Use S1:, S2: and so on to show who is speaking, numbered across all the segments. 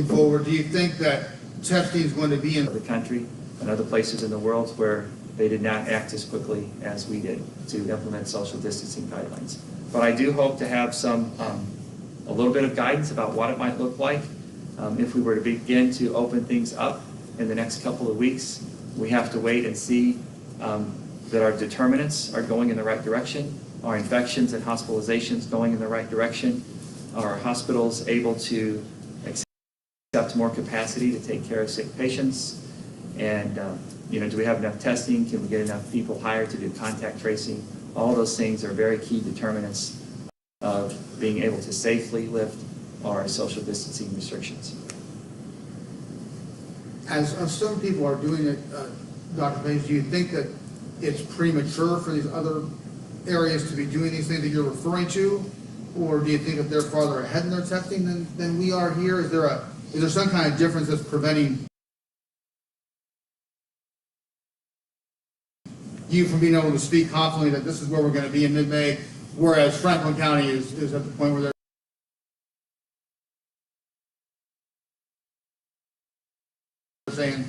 S1: forward, do you think that testing is going to be in
S2: the country and other places in the world where they did not act as quickly as we did to implement social distancing guidelines? But I do hope to have a little bit of guidance about what it might look like if we were to begin to open things up in the next couple of weeks. We have to wait and see that our determinants are going in the right direction, our infections and hospitalizations going in the right direction, are hospitals able to accept more capacity to take care of sick patients, and do we have enough testing? Can we get enough people hired to do contact tracing? All those things are very key determinants of being able to safely lift our social distancing restrictions.
S1: As some people are doing it, Dr. Page, do you think that it's premature for these other areas to be doing these things that you're referring to? Or do you think that they're farther ahead in their testing than we are here? Is there some kind of difference that's preventing you from being able to speak confidently that this is where we're going to be in mid-May, whereas Franklin County is at the point where they're saying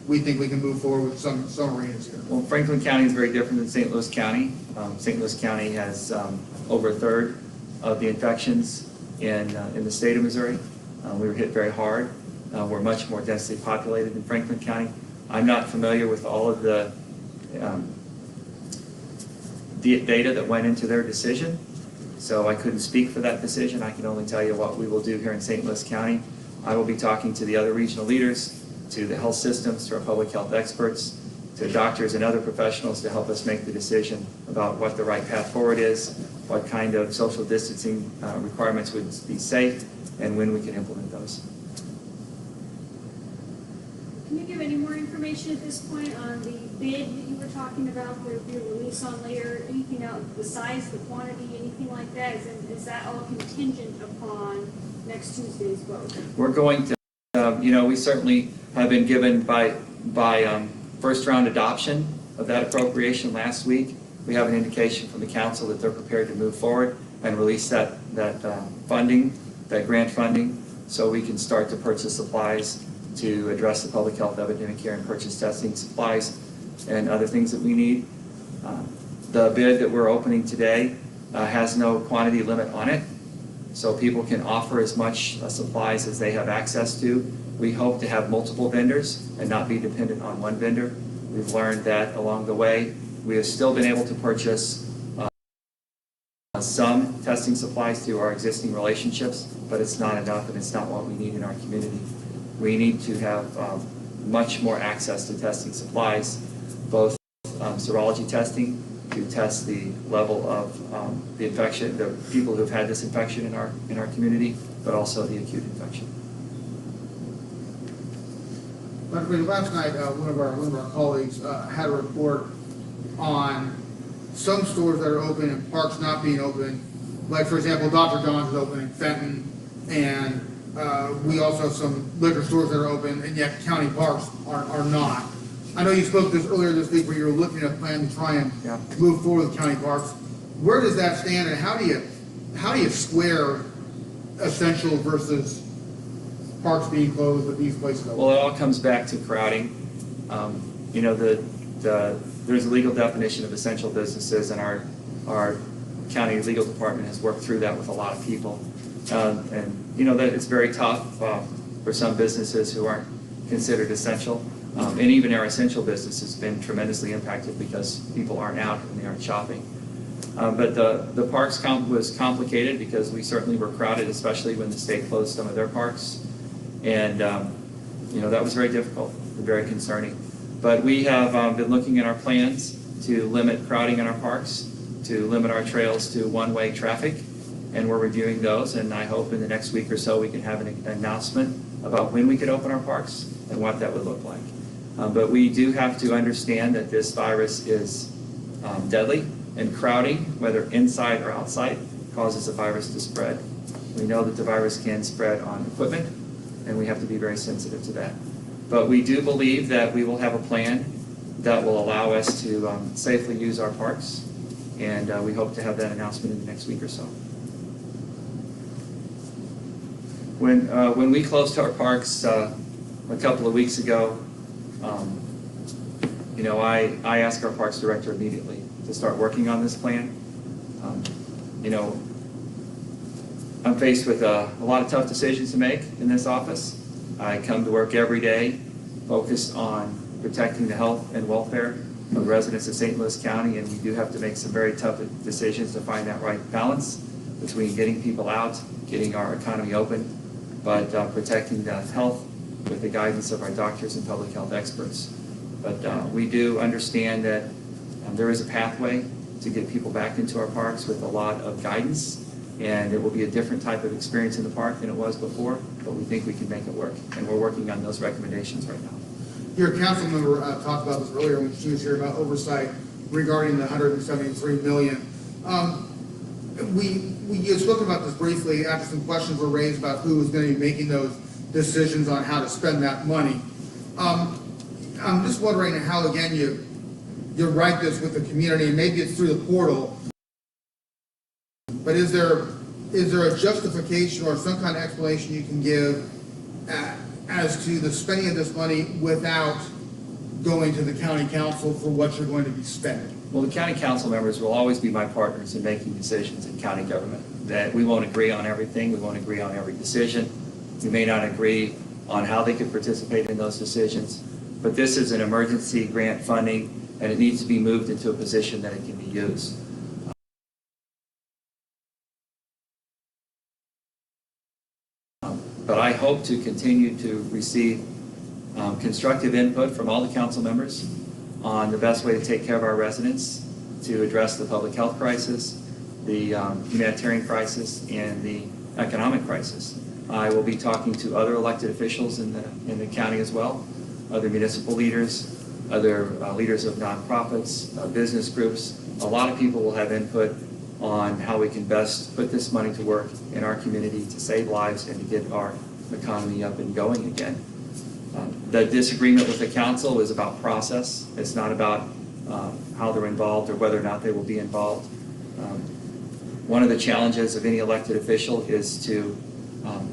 S1: we think we can move forward with some arenas here?
S2: Well, Franklin County is very different than St. Louis County. St. Louis County has over a third of the infections in the state of Missouri. We were hit very hard. We're much more densely populated than Franklin County. I'm not familiar with all of the data that went into their decision, so I couldn't speak for that decision. I can only tell you what we will do here in St. Louis County. I will be talking to the other regional leaders, to the health systems, to our public health experts, to doctors and other professionals to help us make the decision about what the right path forward is, what kind of social distancing requirements would be safe, and when we can implement those.
S3: Can you give any more information at this point on the bid that you were talking about that will be released on later? Anything else, the size, the quantity, anything like that? Is that all contingent upon next Tuesday's vote?
S2: We're going to, we certainly have been given by first round adoption of that appropriation last week. We have an indication from the council that they're prepared to move forward and release that funding, that grant funding, so we can start to purchase supplies to address the public health epidemic here and purchase testing supplies and other things that we need. The bid that we're opening today has no quantity limit on it, so people can offer as much supplies as they have access to. We hope to have multiple vendors and not be dependent on one vendor. We've learned that along the way. We have still been able to purchase some testing supplies through our existing relationships, but it's not enough and it's not what we need in our community. We need to have much more access to testing supplies, both serology testing to test the level of the infection, the people who've had this infection in our community, but also the acute infection.
S1: Dr. Last night, one of our colleagues had a report on some stores that are open and parks not being open. Like, for example, Dr. John's is open in Fenton, and we also have some liquor stores that are open, and yet county parks are not. I know you spoke this earlier this week where you were looking at a plan to try and move forward with county parks. Where does that stand, and how do you square essential versus parks being closed with these places open?
S2: Well, it all comes back to crowding. There's a legal definition of essential businesses, and our county legal department has worked through that with a lot of people. That it's very tough for some businesses who aren't considered essential. And even our essential business has been tremendously impacted because people aren't out and they aren't shopping. But the parks was complicated because we certainly were crowded, especially when the state closed some of their parks. And that was very difficult and very concerning. But we have been looking at our plans to limit crowding in our parks, to limit our trails to one-way traffic, and we're reviewing those, and I hope in the next week or so we can have an announcement about when we could open our parks and what that would look like. But we do have to understand that this virus is deadly, and crowding, whether inside or outside, causes the virus to spread. We know that the virus can spread on equipment, and we have to be very sensitive to that. But we do believe that we will have a plan that will allow us to safely use our parks, and we hope to have that announcement in the next week or so. When we closed our parks a couple of weeks ago, I asked our Parks Director immediately to start working on this plan. I'm faced with a lot of tough decisions to make in this office. I come to work every day focused on protecting the health and welfare of the residents of St. Louis County, and we do have to make some very tough decisions to find that right balance between getting people out, getting our economy open, but protecting the health with the guidance of our doctors and public health experts. But we do understand that there is a pathway to get people back into our parks with a lot of guidance, and it will be a different type of experience in the park than it was before, but we think we can make it work, and we're working on those recommendations right now.
S1: Your council member talked about this earlier when she was here about oversight regarding the 173 million. We had spoken about this briefly after some questions were raised about who was going to be making those decisions on how to spend that money. I'm just wondering how, again, you write this with the community, and maybe it's through the portal, but is there a justification or some kind of explanation you can give as to the spending of this money without going to the county council for what you're going to be spending?
S2: Well, the county council members will always be my partners in making decisions in county government. That we won't agree on everything, we won't agree on every decision. We may not agree on how they could participate in those decisions, but this is an emergency grant funding, and it needs to be moved into a position that it can be used. But I hope to continue to receive constructive input from all the council members on the best way to take care of our residents, to address the public health crisis, the humanitarian crisis, and the economic crisis. I will be talking to other elected officials in the county as well, other municipal leaders, other leaders of nonprofits, business groups. A lot of people will have input on how we can best put this money to work in our community to save lives and to get our economy up and going again. The disagreement with the council is about process. It's not about how they're involved or whether or not they will be involved. One of the challenges of any elected official is to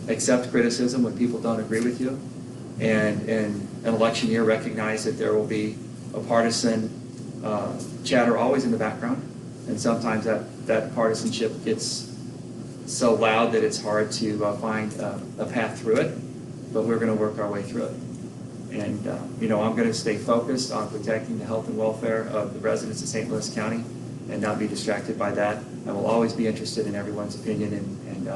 S2: accept criticism when people don't agree with you, and in an election year recognize that there will be a partisan chatter always in the background, and sometimes that partisanship gets so loud that it's hard to find a path through it, but we're going to work our way through it. And I'm going to stay focused on protecting the health and welfare of the residents of St. Louis County and not be distracted by that. I will always be interested in everyone's opinion and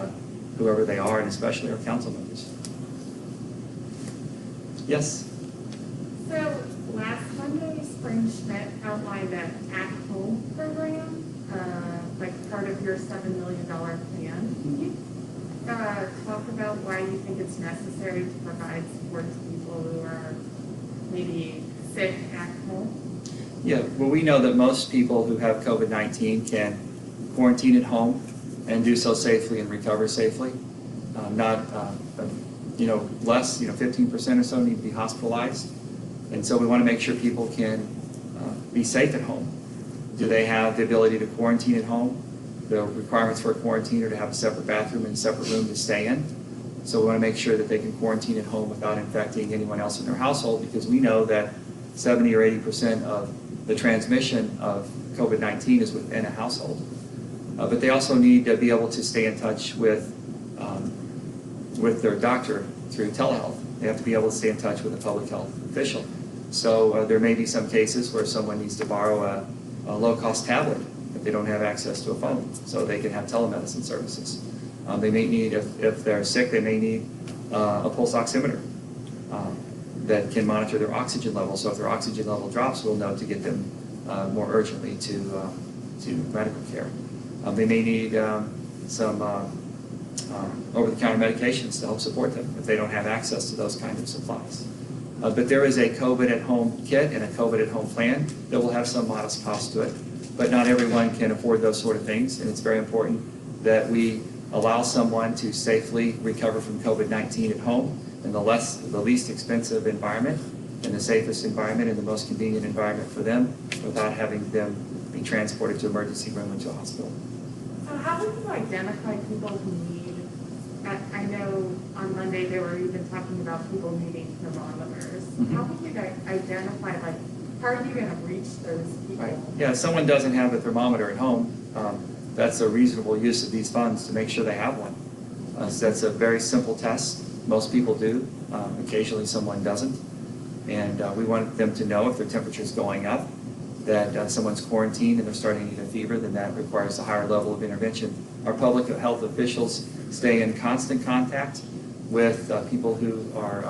S2: whoever they are, and especially our council members. Yes?
S4: So last Monday, Spring Schmidt outlined an at-home program, like part of your $7 million plan. Can you talk about why you think it's necessary to provide support to people who are maybe sick at home?
S2: Yeah, well, we know that most people who have COVID-19 can quarantine at home and do so safely and recover safely. Less, 15% or so need to be hospitalized. And so we want to make sure people can be safe at home. Do they have the ability to quarantine at home? The requirements for a quarantine are to have a separate bathroom and a separate room to stay in. So we want to make sure that they can quarantine at home without infecting anyone else in their household, because we know that 70 or 80% of the transmission of COVID-19 is within a household. But they also need to be able to stay in touch with their doctor through telehealth. They have to be able to stay in touch with a public health official. So there may be some cases where someone needs to borrow a low-cost tablet if they don't have access to a phone, so they can have telemedicine services. They may need, if they're sick, they may need a pulse oximeter that can monitor their oxygen level. So if their oxygen level drops, we'll know to get them more urgently to medical care. They may need some over-the-counter medications to help support them if they don't have access to those kinds of supplies. But there is a COVID at home kit and a COVID at home plan that will have some modest cost to it. But not everyone can afford those sort of things, and it's very important that we allow someone to safely recover from COVID-19 at home in the least expensive environment, in the safest environment, and the most convenient environment for them, without having them be transported to emergency room or to a hospital.
S4: So how do you identify people who need I know on Monday they were even talking about people needing thermometers.
S2: Mhm.
S4: How can you guys identify, like, how are you gonna reach those people?
S2: Right. Yeah, if someone doesn't have a thermometer at home, that's a reasonable use of these funds to make sure they have one. So that's a very simple test. Most people do. Occasionally someone doesn't. And we want them to know if their temperature is going up, that someone's quarantined and they're starting to get a fever, then that requires a higher level of intervention. Our public health officials stay in constant contact with people who are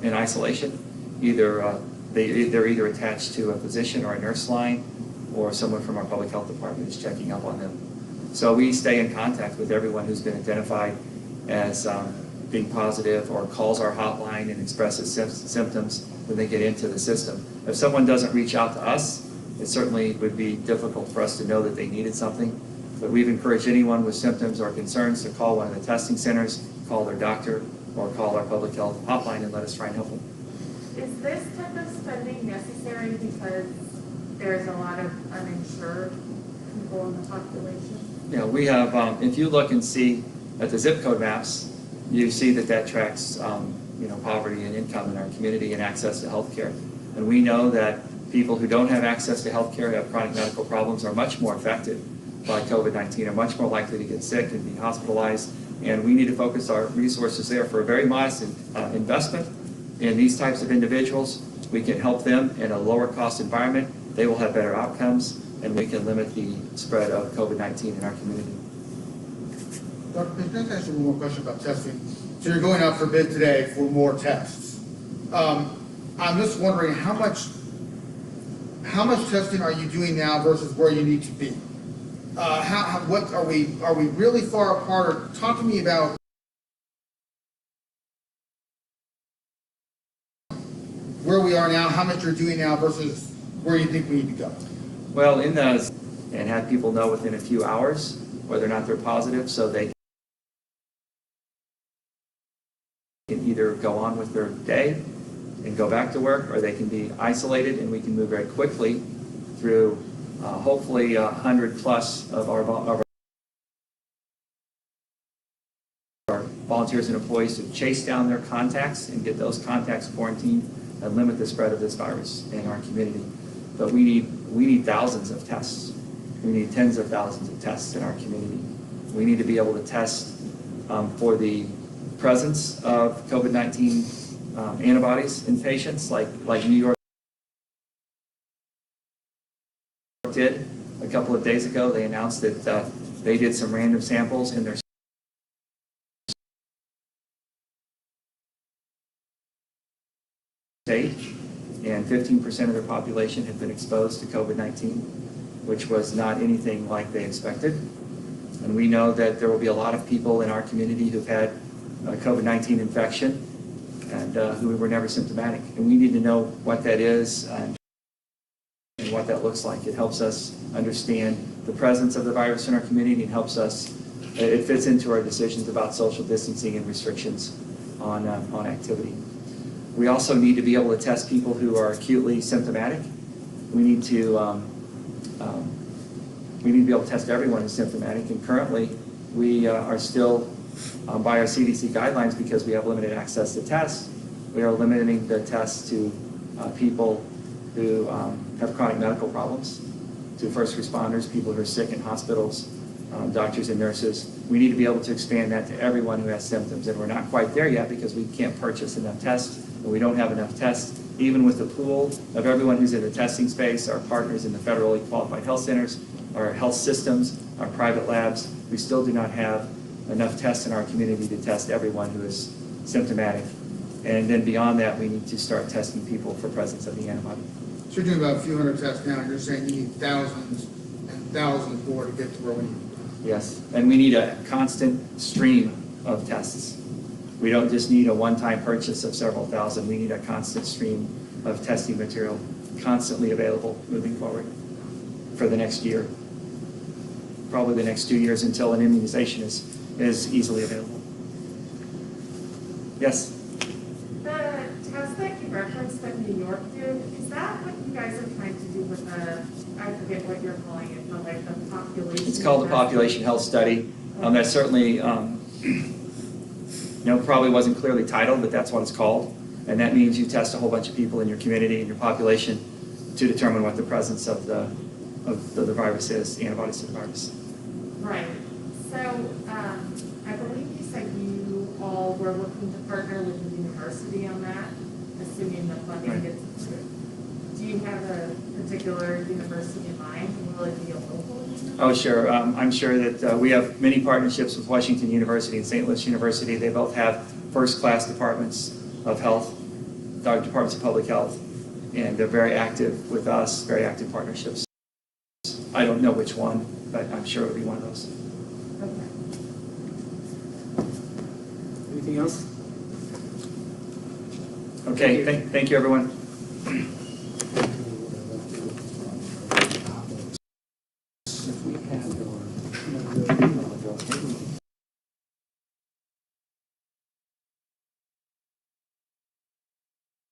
S2: in isolation. They're either attached to a physician or a nurse line, or someone from our public health department is checking up on them. So we stay in contact with everyone who's been identified as being positive or calls our hotline and expresses symptoms when they get into the system. If someone doesn't reach out to us, it certainly would be difficult for us to know that they needed something. But we've encouraged anyone with symptoms or concerns to call one of the testing centers, call their doctor, or call our public health hotline and let us try and help them.
S4: Is this type of spending necessary because there's a lot of uninsured people in the population?
S2: Yeah, we have, if you look and see at the zip code maps, you see that tracks, poverty and income in our community and access to health care. And we know that people who don't have access to health care, have chronic medical problems, are much more affected by COVID-19, are much more likely to get sick and be hospitalized. And we need to focus our resources there for a very modest investment in these types of individuals. We can help them in a lower cost environment. They will have better outcomes, and we can limit the spread of COVID-19 in our community.
S1: Dr. Page, can I ask you one more question about testing? So you're going out for bid today for more tests. I'm just wondering how much testing are you doing now versus where you need to be? What are we really far apart? Or talk to me about where we are now, how much you're doing now versus where you think we need to go.
S2: Well, and have people know within a few hours whether or not they're positive, so they can either go on with their day and go back to work, or they can be isolated, and we can move very quickly through hopefully 100 plus of our volunteers and employees to chase down their contacts and get those contacts quarantined and limit the spread of this virus in our community. But we need thousands of tests. We need tens of thousands of tests in our community. We need to be able to test for the presence of COVID-19 antibodies in patients, like New York did a couple of days ago. They announced that they did some random samples in their state, and 15% of their population had been exposed to COVID-19, which was not anything like they expected. And we know that there will be a lot of people in our community who've had COVID-19 infection and who were never symptomatic. And we need to know what that is and what that looks like. It helps us understand the presence of the virus in our community, and helps us, it fits into our decisions about social distancing and restrictions on activity. We also need to be able to test people who are acutely symptomatic. We need to be able to test everyone who's symptomatic, and currently we are still, by our CDC guidelines, because we have limited access to tests, we are limiting the tests to people who have chronic medical problems, to first responders, people who are sick in hospitals, doctors and nurses. We need to be able to expand that to everyone who has symptoms, and we're not quite there yet because we can't purchase enough tests, and we don't have enough tests. Even with the pool of everyone who's in the testing space, our partners in the federally qualified health centers, our health systems, our private labs, we still do not have enough tests in our community to test everyone who is symptomatic. And then beyond that, we need to start testing people for presence of the antibody.
S1: So you're doing about a few hundred tests now, and you're saying you need thousands and thousands more to get to where we need.
S2: Yes, and we need a constant stream of tests. We don't just need a one-time purchase of several thousand. We need a constant stream of testing material constantly available moving forward for the next year. Probably the next 2 years until an immunization is easily available. Yes?
S4: The test that you referenced that New York did, is that what you guys are trying to do with the, I forget what you're calling it, but like the population?
S2: It's called the population health study. That's certainly probably wasn't clearly titled, but that's what it's called. And that means you test a whole bunch of people in your community and your population to determine what the presence of the virus is, the antibodies to the virus.
S4: Right. So, I believe you said you all were looking to partner with the university on that, assuming the funding
S2: Right.
S4: gets approved. Do you have a particular university in mind, and will it be a local university?
S2: Oh, sure. I'm sure that we have many partnerships with Washington University and St. Louis University. They both have first-class departments of health, departments of public health, and they're very active with us, very active partnerships. I don't know which one, but I'm sure it'll be one of those.
S4: Okay.
S5: Anything else?
S2: Okay, thank you, everyone.